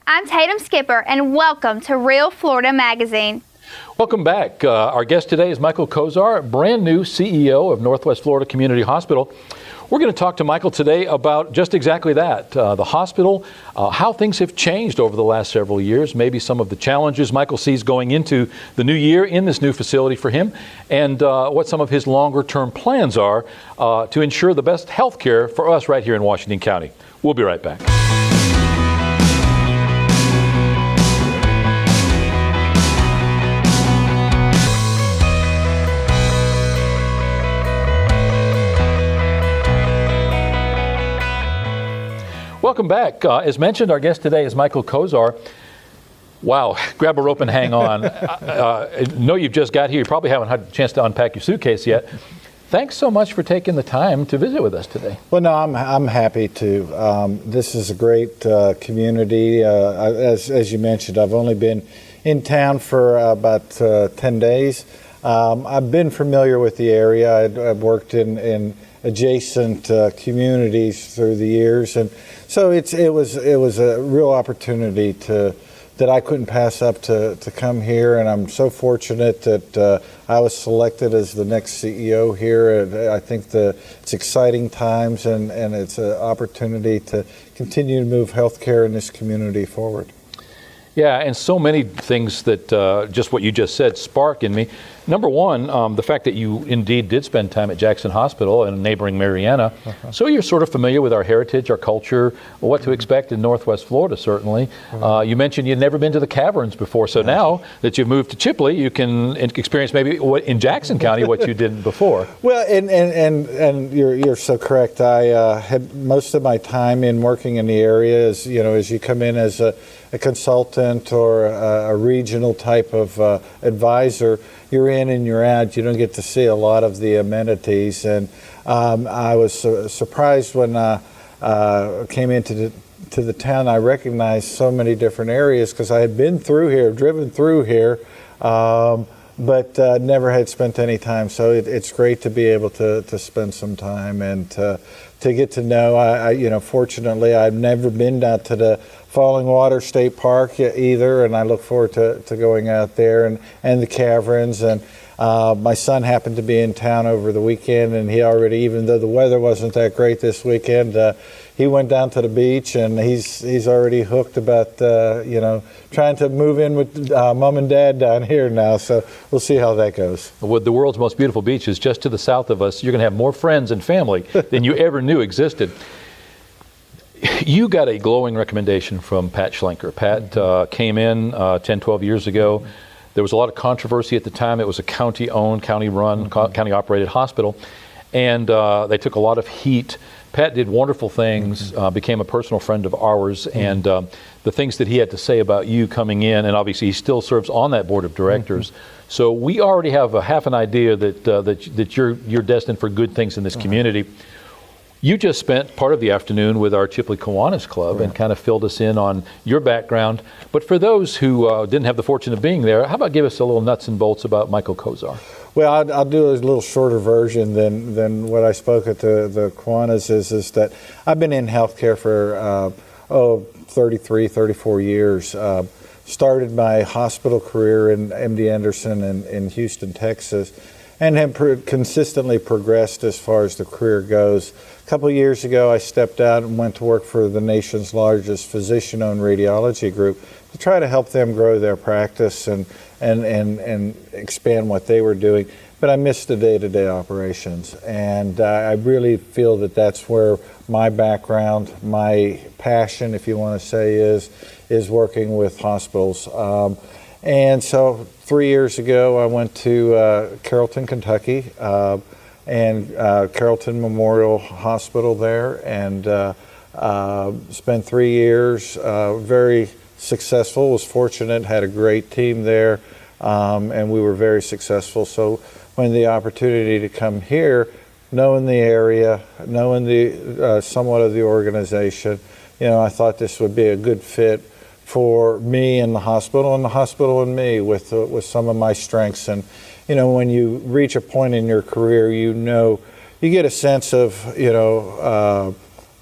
I'm Tatum Skipper, and welcome to Real Florida Magazine. Welcome back. Our guest today is Michael Kozar, brand new CEO of Northwest Florida Community Hospital. We're going to talk to Michael today about just exactly that, the hospital, how things have changed over the last several years, maybe some of the challenges Michael sees going into the new year in this new facility for him, and what some of his longer-term plans are to ensure the best health care for us right here in Washington County. We'll be right back. Welcome back. As mentioned, our guest today is Michael Kozar. Wow, grab a rope and hang on. I know you've just got here. You probably haven't had a chance to unpack your suitcase yet. Thanks so much for taking the time to visit with us today. Well, no, I'm happy to. This is a great community. As you mentioned, I've only been in town for about 10 days. I've been familiar with the area. I've worked in adjacent communities through the years, and so it was a real opportunity that I couldn't pass up to come here, and I'm so fortunate that I was selected as the next CEO here. I think it's exciting times, and it's an opportunity to continue to move healthcare in this community forward. Yeah, and so many things that just what you just said spark in me. Number one, the fact that you indeed did spend time at Jackson Hospital in neighboring Marianna. So you're sort of familiar with our heritage, our culture, what to expect in Northwest Florida, certainly. You mentioned you'd never been to the caverns before. So now that you've moved to Chipley, you can experience maybe in Jackson County what you didn't before. Well, and you're so correct. I had most of my time in working in the area as you come in as a consultant or a regional type of advisor, you're in and you're out. You don't get to see a lot of the amenities. And I was surprised when I came into the town. I recognized so many different areas because I had been through here, driven through here, but never had spent any time. So it's great to be able to spend some time and to get to know. Fortunately, I've never been down to the Falling Water State Park either, and I look forward to going out there and the caverns. And my son happened to be in town over the weekend, and he already, even though the weather wasn't that great this weekend, he went down to the beach, and he's already hooked about trying to move in with mom and dad down here now. So we'll see how that goes. With the world's most beautiful beaches just to the south of us, you're going to have more friends and family than you ever knew existed. You got a glowing recommendation from Pat Schlenker. Pat came in 10, 12 years ago. There was a lot of controversy at the time. It was a county-owned, county-run, county-operated hospital, and they took a lot of heat. Pat did wonderful things, became a personal friend of ours, and the things that he had to say about you coming in, and obviously he still serves on that board of directors. So we already have half an idea that you're destined for good things in this community. You just spent part of the afternoon with our Chipley Kiwanis Club and kind of filled us in on your background. But for those who didn't have the fortune of being there, how about give us a little nuts and bolts about Michael Kozar? Well, I'll do a little shorter version than what I spoke at the Kiwanis is that I've been in healthcare for 33, 34 years. Started my hospital career in MD Anderson in Houston, Texas, and have consistently progressed as far as the career goes. A couple of years ago, I stepped out and went to work for the nation's largest physician-owned radiology group to try to help them grow their practice and expand what they were doing. But I missed the day-to-day operations, and I really feel that that's where my background, my passion, if you want to say, is working with hospitals. And so 3 years ago, I went to Carrollton, Kentucky, and Carrollton Memorial Hospital there, and spent 3 years, very successful, was fortunate, had a great team there, and we were very successful. So when the opportunity to come here, knowing the area, knowing the somewhat of the organization, I thought this would be a good fit for me and the hospital and me with some of my strengths. And when you reach a point in your career, you get a sense of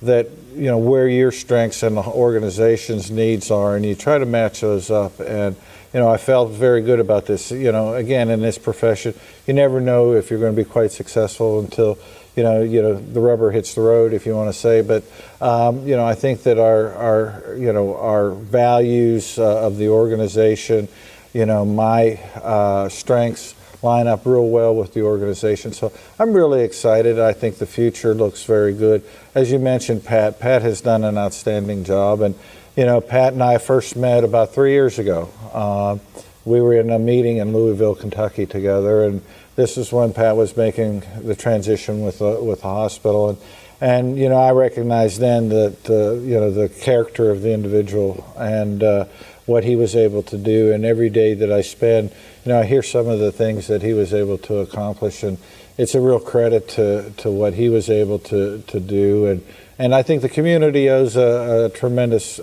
that where your strengths and the organization's needs are, and you try to match those up. And I felt very good about this. Again, in this profession, you never know if you're going to be quite successful until the rubber hits the road, if you want to say. But I think that our values of the organization, my strengths line up real well with the organization. So I'm really excited. I think the future looks very good. As you mentioned, Pat has done an outstanding job. And, Pat and I first met about 3 years ago. We were in a meeting in Louisville, Kentucky together. And this is when Pat was making the transition with the hospital. And I recognized then that, the character of the individual and what he was able to do. And every day that I spend, I hear some of the things that he was able to accomplish, and it's a real credit to what he was able to do. And I think the community owes a tremendous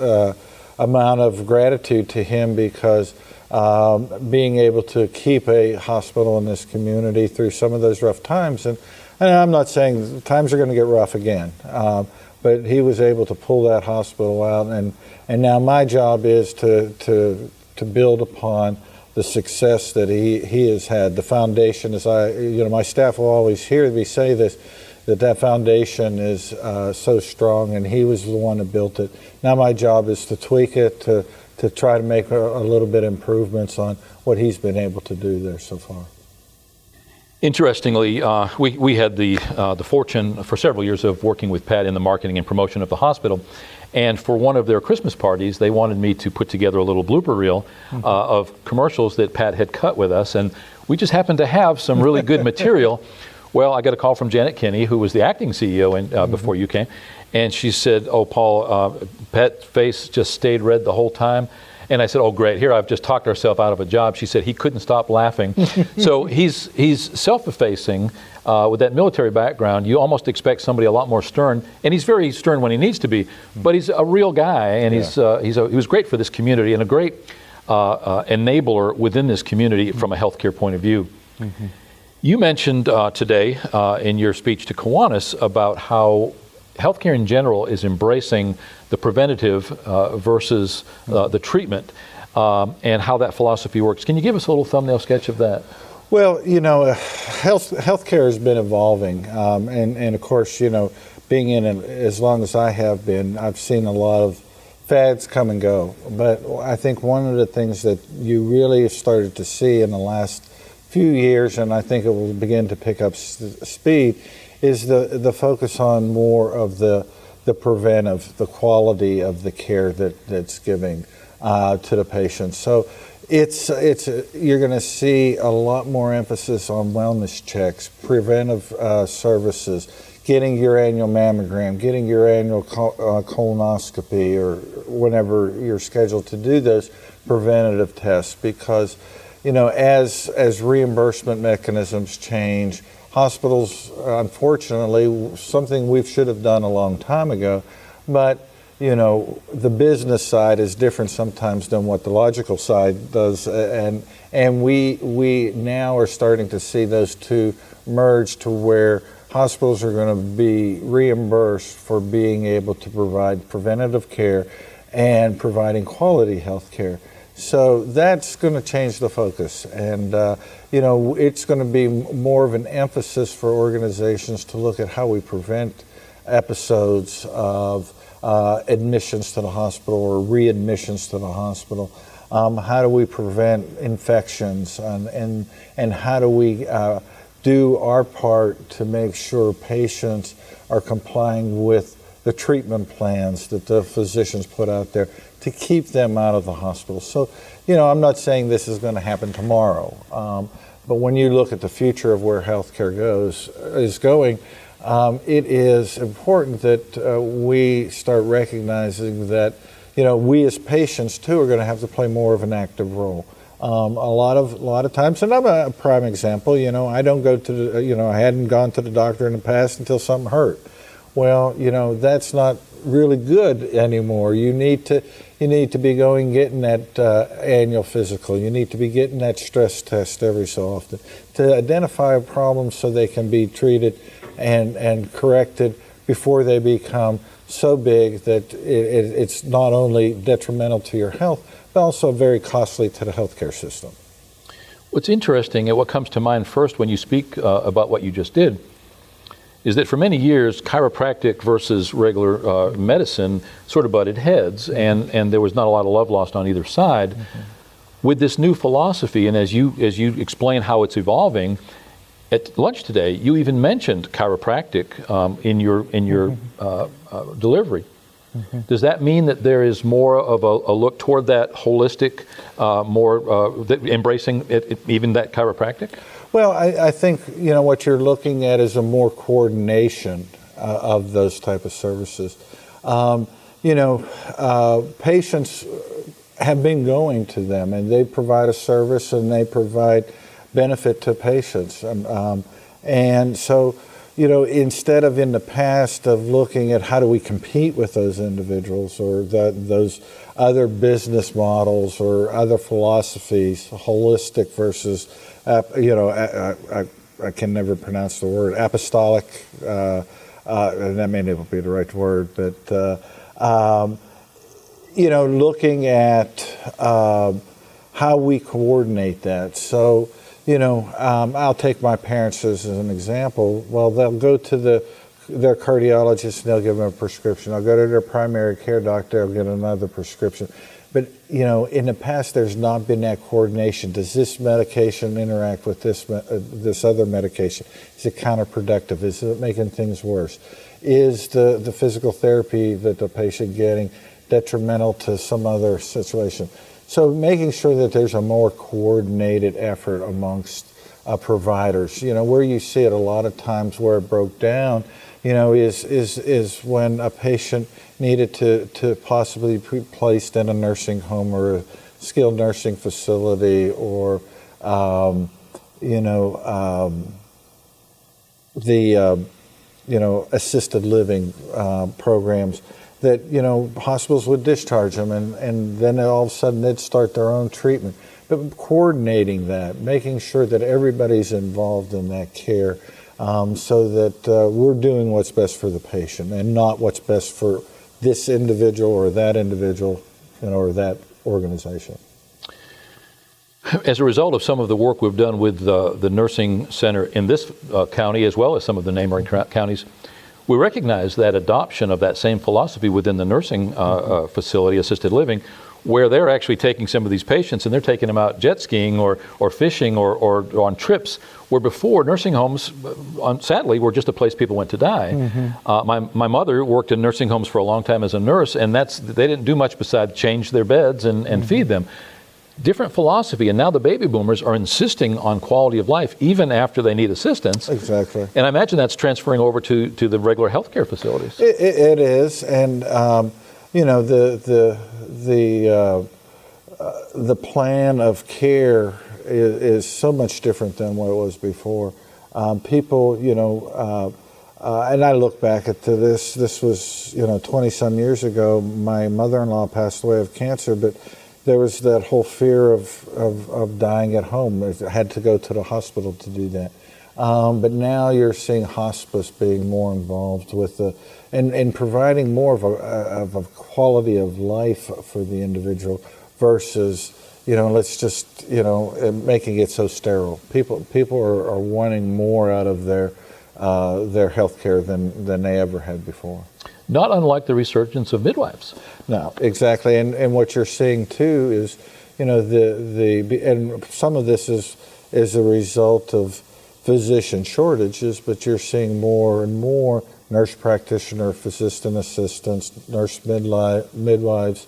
amount of gratitude to him, because being able to keep a hospital in this community through some of those rough times, and I'm not saying times are going to get rough again, but he was able to pull that hospital out, and now my job is to build upon the success that he has had. The foundation, as my staff will always hear me say this, that foundation is so strong, and he was the one that built it. Now my job is to tweak it, to try to make a little bit improvements on what he's been able to do there so far. Interestingly, we had the fortune for several years of working with Pat in the marketing and promotion of the hospital. And for one of their Christmas parties, they wanted me to put together a little blooper reel of commercials that Pat had cut with us. And we just happened to have some really good material. Well, I got a call from Janet Kinney, who was the acting CEO before you came. And she said, "Oh, Paul, Pat's face just stayed red the whole time." And I said, "Oh, great. Here, I've just talked ourselves out of a job." She said he couldn't stop laughing. So he's self-effacing with that military background. You almost expect somebody a lot more stern, and he's very stern when he needs to be. But he's a real guy, and he was great for this community and a great enabler within this community from a healthcare point of view. Mm-hmm. You mentioned today in your speech to Kiwanis about how healthcare in general is embracing the preventative versus the treatment, and how that philosophy works. Can you give us a little thumbnail sketch of that? Well, healthcare has been evolving, and of course, being in it as long as I have been, I've seen a lot of fads come and go. But I think one of the things that you really have started to see in the last few years, and I think it will begin to pick up speed, is the focus on more of the preventive, the quality of the care that's giving to the patients. So you're going to see a lot more emphasis on wellness checks, preventive services, getting your annual mammogram, getting your annual colonoscopy, or whenever you're scheduled to do those preventative tests, because as reimbursement mechanisms change, hospitals, unfortunately, something we should have done a long time ago, but the business side is different sometimes than what the logical side does, and we now are starting to see those two merge to where hospitals are going to be reimbursed for being able to provide preventative care and providing quality health care. So that's going to change the focus, and it's going to be more of an emphasis for organizations to look at how we prevent episodes of admissions to the hospital or readmissions to the hospital. How do we prevent infections, and how do we do our part to make sure patients are complying with the treatment plans that the physicians put out there to keep them out of the hospital. So, I'm not saying this is going to happen tomorrow, but when you look at the future of where healthcare is going, it is important that we start recognizing that, we as patients too are going to have to play more of an active role. A lot of times, and I'm a prime example. I don't go to I hadn't gone to the doctor in the past until something hurt. Well, that's not really good anymore. You need to be getting that annual physical. You need to be getting that stress test every so often to identify a problem so they can be treated and corrected before they become so big that it's not only detrimental to your health, but also very costly to the healthcare system. What's interesting, and what comes to mind first when you speak about what you just did, is that for many years, chiropractic versus regular medicine sort of butted heads, and there was not a lot of love lost on either side. With this new philosophy, and as you explain how it's evolving, at lunch today, you even mentioned chiropractic in your delivery. Does that mean that there is more of a look toward that holistic, embracing even that chiropractic? Well, I think what you're looking at is a more coordination of those type of services. Patients have been going to them, and they provide a service and they provide benefit to patients, and so instead of in the past of looking at how do we compete with those individuals or those other business models or other philosophies, holistic versus I can never pronounce the word apostolic, and that may not be the right word, but looking at how we coordinate that. So I'll take my parents as an example. Well, they'll go to their cardiologist and they'll give them a prescription. I'll go to their primary care doctor, I'll get another prescription. But, in the past, there's not been that coordination. Does this medication interact with this other medication? Is it counterproductive? Is it making things worse? Is the physical therapy that the patient getting detrimental to some other situation? So making sure that there's a more coordinated effort amongst providers. Where you see it a lot of times where it broke down, is when a patient needed to possibly be placed in a nursing home or a skilled nursing facility or, assisted living programs. That hospitals would discharge them, and then all of a sudden they'd start their own treatment. But coordinating that, making sure that everybody's involved in that care, so that we're doing what's best for the patient and not what's best for this individual or that individual, or that organization. As a result of some of the work we've done with the nursing center in this county, as well as some of the neighboring counties, we recognize that adoption of that same philosophy within the nursing facility, assisted living, where they're actually taking some of these patients and they're taking them out jet skiing or fishing or on trips, where before nursing homes, sadly, were just a place people went to die. My mother worked in nursing homes for a long time as a nurse, and they didn't do much besides change their beds and feed them. Different philosophy, and now the baby boomers are insisting on quality of life even after they need assistance. Exactly. And I imagine that's transferring over to the regular healthcare facilities. It is, and the plan of care is so much different than what it was before. People, and I look back at this. This was 20-some years ago. My mother-in-law passed away of cancer, but there was that whole fear of dying at home. I had to go to the hospital to do that. But now you're seeing hospice being more involved with and providing more of a quality of life for the individual versus, let's just, making it so sterile. People are wanting more out of their health care than they ever had before. Not unlike the resurgence of midwives. No, exactly, and what you're seeing too is, and some of this is a result of physician shortages, but you're seeing more and more nurse practitioner, physician assistants, nurse midwives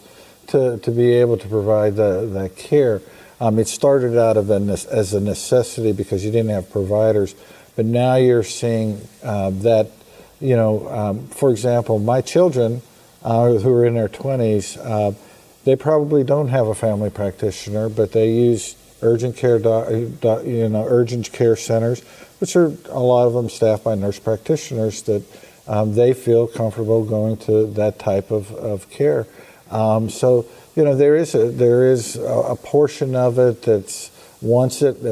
to be able to provide that care. It started out as a necessity because you didn't have providers, but now you're seeing that. For example, my children who are in their 20s, they probably don't have a family practitioner, but they use urgent care, urgent care centers, which are a lot of them staffed by nurse practitioners that they feel comfortable going to that type of care. So there is a portion of it that's wants it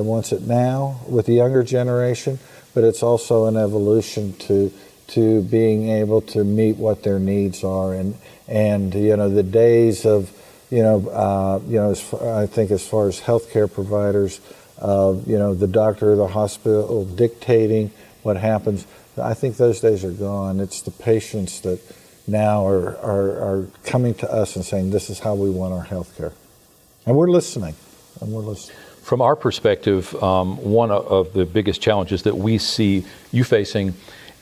now with the younger generation, but it's also an evolution to to being able to meet what their needs are, and the days of I think as far as healthcare providers, the doctor or the hospital dictating what happens, I think those days are gone. It's the patients that now are coming to us and saying, this is how we want our healthcare, and we're listening. From our perspective, one of the biggest challenges that we see you facing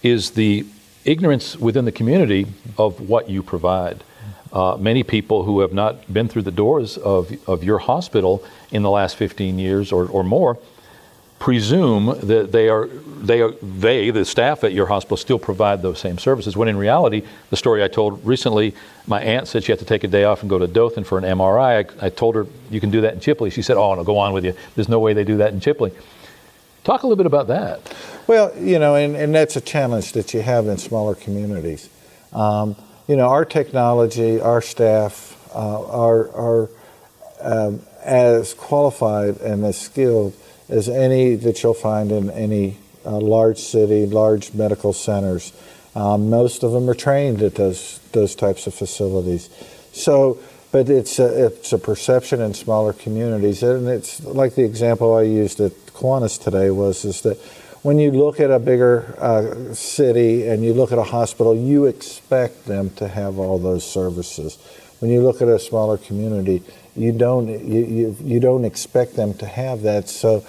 is the ignorance within the community of what you provide. Many people who have not been through the doors of your hospital in the last 15 years or more presume that the staff at your hospital still provide those same services, when in reality, the story I told recently, my aunt said she had to take a day off and go to Dothan for an MRI. I told her, you can do that in Chipley. She said, oh, no, go on with you. There's no way they do that in Chipley. Talk a little bit about that. Well, and that's a challenge that you have in smaller communities. Our technology, our staff are as qualified and as skilled as any that you'll find in any large city, large medical centers. Most of them are trained at those types of facilities. So, but it's a perception in smaller communities, and it's like the example I used at Kiwanis today is that when you look at a bigger city and you look at a hospital, you expect them to have all those services. When you look at a smaller community, you don't expect them to have that. So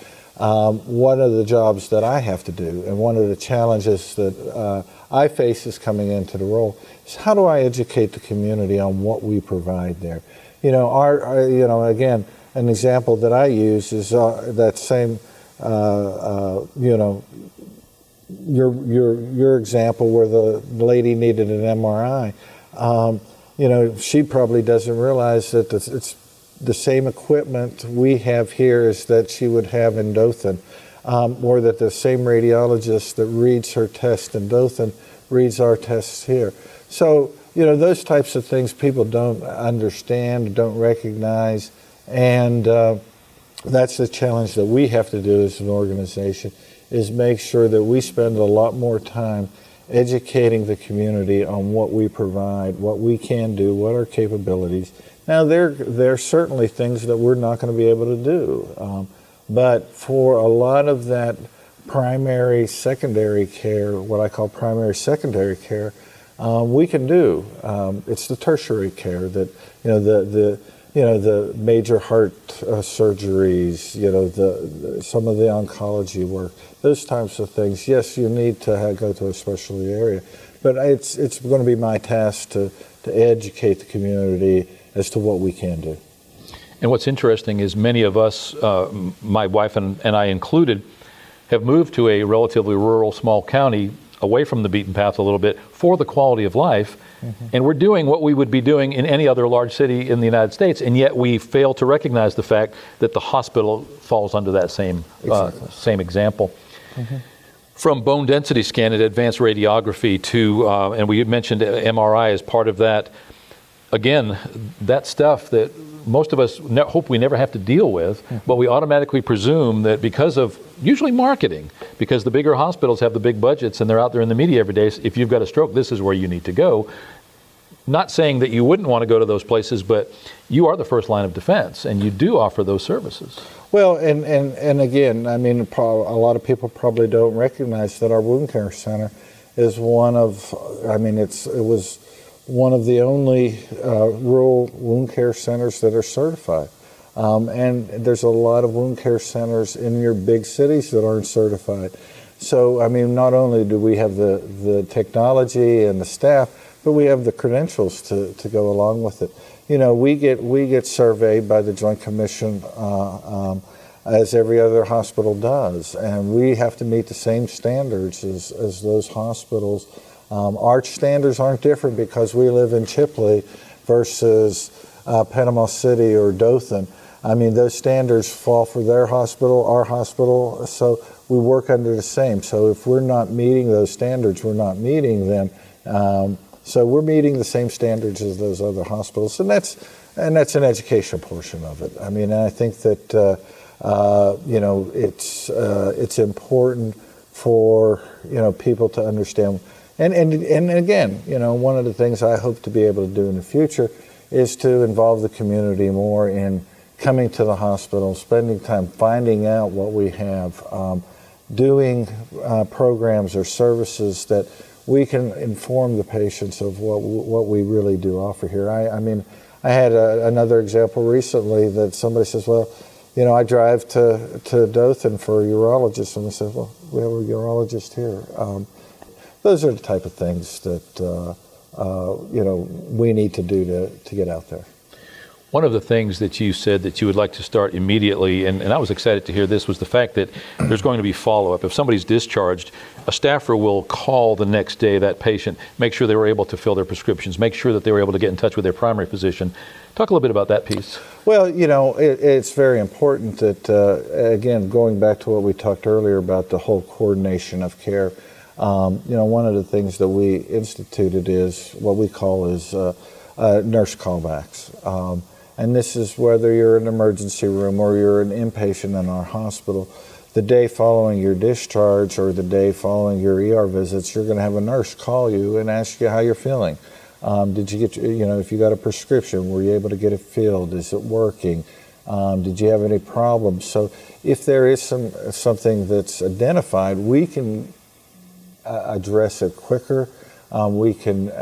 one of the jobs that I have to do, and one of the challenges that I face is coming into the role, is how do I educate the community on what we provide there? Again, an example that I use is that same. Your example where the lady needed an MRI, she probably doesn't realize that it's the same equipment we have here as that she would have in Dothan, or that the same radiologist that reads her test in Dothan reads our tests here. So, those types of things people don't understand, don't recognize, and that's the challenge that we have to do as an organization, is make sure that we spend a lot more time educating the community on what we provide, what we can do, what our capabilities. Now, there are certainly things that we're not going to be able to do, but for a lot of that primary, secondary care, what I call primary, secondary care, we can do. It's the tertiary care that, the major heart surgeries, some of the oncology work, those types of things. Yes, you need to go to a specialty area, but it's going to be my task to educate the community as to what we can do. And what's interesting is many of us, my wife and I included, have moved to a relatively rural, small county away from the beaten path a little bit for the quality of life. Mm-hmm. And we're doing what we would be doing in any other large city in the United States, and yet we fail to recognize the fact that the hospital falls under that same example. Mm-hmm. From bone density scan and advanced radiography to, and we mentioned MRI as part of that, again, that stuff that most of us hope we never have to deal with, mm-hmm. but we automatically presume that because of usually marketing, because the bigger hospitals have the big budgets and they're out there in the media every day, if you've got a stroke, this is where you need to go. Not saying that you wouldn't want to go to those places, but you are the first line of defense and you do offer those services. Well, and again, I mean, a lot of people probably don't recognize that our wound care center is one of, it was one of the only rural wound care centers that are certified. And there's a lot of wound care centers in your big cities that aren't certified. So, I mean, not only do we have the technology and the staff, but we have the credentials to go along with it. We get surveyed by the Joint Commission as every other hospital does, and we have to meet the same standards as those hospitals. Our standards aren't different because we live in Chipley versus Panama City or Dothan. I mean, those standards fall for their hospital, our hospital, so we work under the same. So if we're not meeting those standards, we're not meeting them. So we're meeting the same standards as those other hospitals, and that's an education portion of it. I mean, I think that it's important for people to understand. And again, one of the things I hope to be able to do in the future is to involve the community more in coming to the hospital, spending time finding out what we have, doing programs or services that we can inform the patients of what we really do offer here. I mean, I had another example recently that somebody says, well, I drive to Dothan for a urologist, and we said, well, we have a urologist here. Those are the type of things that we need to do to get out there. One of the things that you said that you would like to start immediately, and I was excited to hear this, was the fact that there's going to be follow-up. If somebody's discharged, a staffer will call the next day that patient, make sure they were able to fill their prescriptions, make sure that they were able to get in touch with their primary physician. Talk a little bit about that piece. Well, it's very important that, again, going back to what we talked earlier about the whole coordination of care, one of the things that we instituted is what we call nurse callbacks. And this is whether you're in an emergency room or you're an inpatient in our hospital. The day following your discharge or the day following your ER visits, you're going to have a nurse call you and ask you how you're feeling. Did you get, if you got a prescription, were you able to get it filled? Is it working? Did you have any problems? So if there is something that's identified, we can address it quicker. We can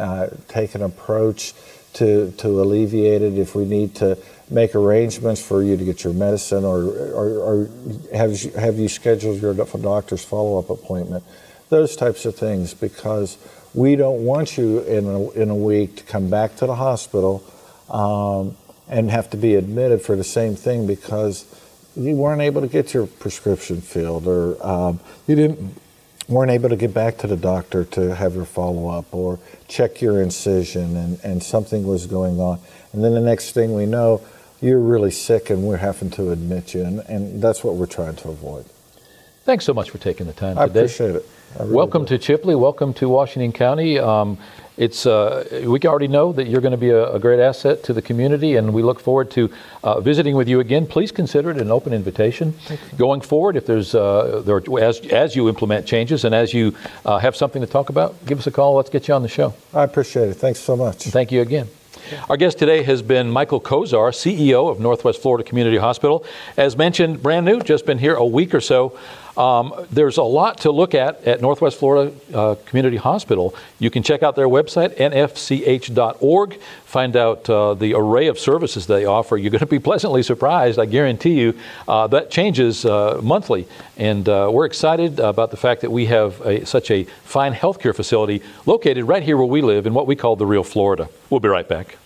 take an approach to alleviate it. If we need to make arrangements for you to get your medicine or have you scheduled your doctor's follow-up appointment, those types of things, because we don't want you in a week to come back to the hospital and have to be admitted for the same thing because you weren't able to get your prescription filled or weren't able to get back to the doctor to have your follow-up or check your incision and something was going on. And then the next thing we know, you're really sick and we're having to admit you. And that's what we're trying to avoid. Thanks so much for taking the time I today. appreciate it. Welcome to Chipley. Welcome to Washington County. We already know that you're going to be a great asset to the community, and we look forward to visiting with you again. Please consider it an open invitation. Going forward, if there's as you implement changes and as you have something to talk about, give us a call. Let's get you on the show. I appreciate it. Thanks so much. Thank you again. Our guest today has been Michael Kozar, CEO of Northwest Florida Community Hospital. As mentioned, brand new, just been here a week or so. There's a lot to look at Northwest Florida Community Hospital. You can check out their website, nfch.org, find out the array of services they offer. You're going to be pleasantly surprised, I guarantee you. That changes monthly, and we're excited about the fact that we have such a fine healthcare facility located right here where we live in what we call the real Florida. We'll be right back.